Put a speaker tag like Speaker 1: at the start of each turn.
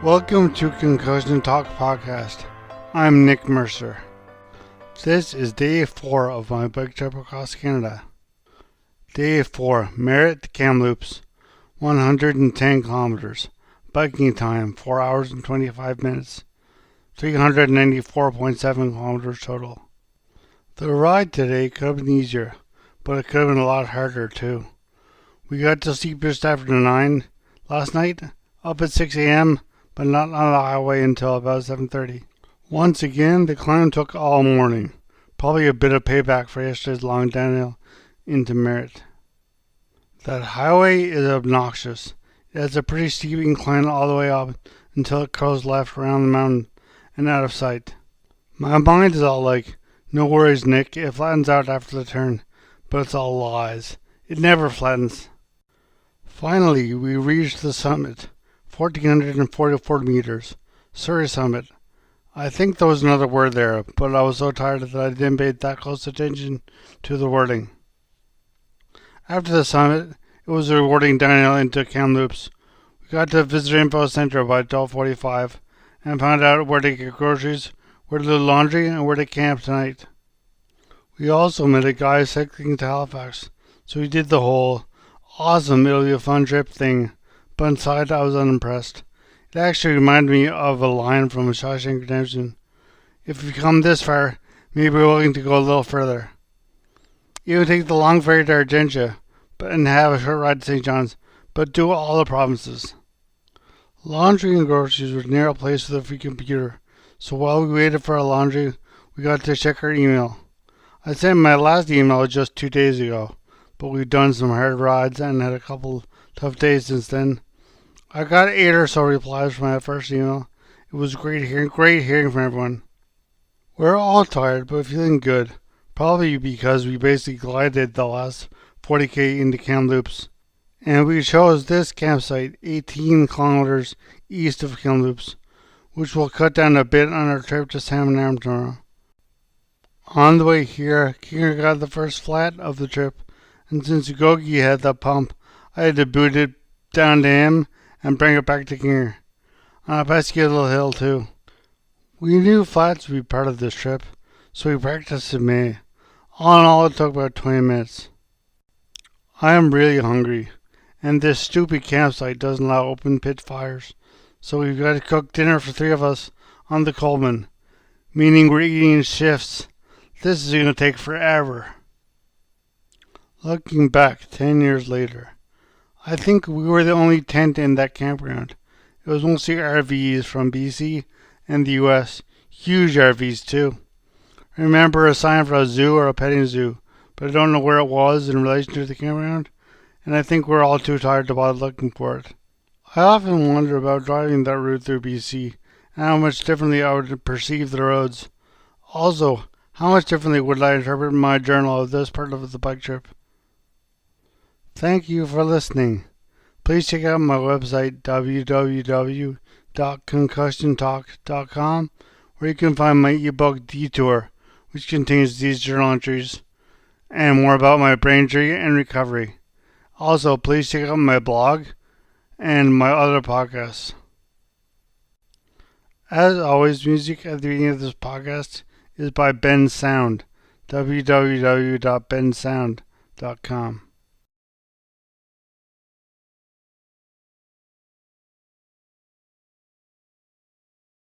Speaker 1: Welcome to Concussion Talk Podcast. I'm Nick Mercer. This is day 4 of my bike trip across Canada. Day 4, Merritt to Kamloops, 110 kilometers. Biking time, 4 hours and 25 minutes. 394.7 kilometers total. The ride today could have been easier, but it could have been a lot harder too. We got to sleep just after 9 last night, up at 6 a.m., but not on the highway until about 7:30. Once again, the climb took all morning. Probably a bit of payback for yesterday's long downhill into Merritt. That highway is obnoxious. It has a pretty steep incline all the way up until it curls left around the mountain and out of sight. My mind is all like, no worries, Nick, it flattens out after the turn. But it's all lies. It never flattens. Finally, we reached the summit. 1,444 meters. Surrey Summit. I think there was another word there, but I was so tired that I didn't pay that close attention to the wording. After the summit, it was a rewarding downhill into Kamloops. We got to the Visitor Info Center by 12:45 and found out where to get groceries, where to do laundry, and where to camp tonight. We also met a guy cycling to Halifax, so we did the whole awesome, it'll be a fun trip thing. But inside I was unimpressed. It actually reminded me of a line from Shawshank Redemption. If you've come this far, maybe we're willing to go a little further. Even take the long ferry to Argentia, and have a short ride to St. John's, but do all the provinces. Laundry and groceries were near a place with a free computer, so while we waited for our laundry, we got to check our email. I sent my last email just 2 days ago, but we've done some hard rides and had a couple tough days since then. I got 8 or so replies from my first email. It was great hearing from everyone. We're all tired, but feeling good. Probably because we basically glided the last 40k into Kamloops. And we chose this campsite 18 kilometers east of Kamloops, which will cut down a bit on our trip to Salmon Arm tomorrow. On the way here, Kinger got the first flat of the trip, and since Gogi had the pump, I had to boot it down to him and bring it back to Kinger. On a pesky little hill too. We knew flats would be part of this trip, so we practiced in May. All in all, it took about 20 minutes. I am really hungry, and this stupid campsite doesn't allow open pit fires, so we've got to cook dinner for 3 of us on the Coleman, meaning we're eating in shifts. This is going to take forever. Looking back 10 years later, I think we were the only tent in that campground. It was mostly RVs from BC and the US, huge RVs too. I remember a sign for a zoo or a petting zoo, but I don't know where it was in relation to the campground, and I think we're all too tired to bother looking for it. I often wonder about driving that route through BC and how much differently I would perceive the roads. Also, how much differently would I interpret my journal of this part of the bike trip? Thank you for listening. Please check out my website www.concussiontalk.com, where you can find my ebook Detour, which contains these journal entries and more about my brain injury and recovery. Also, please check out my blog and my other podcasts. As always, music at the beginning of this podcast is by Ben Sound, www.bensound.com.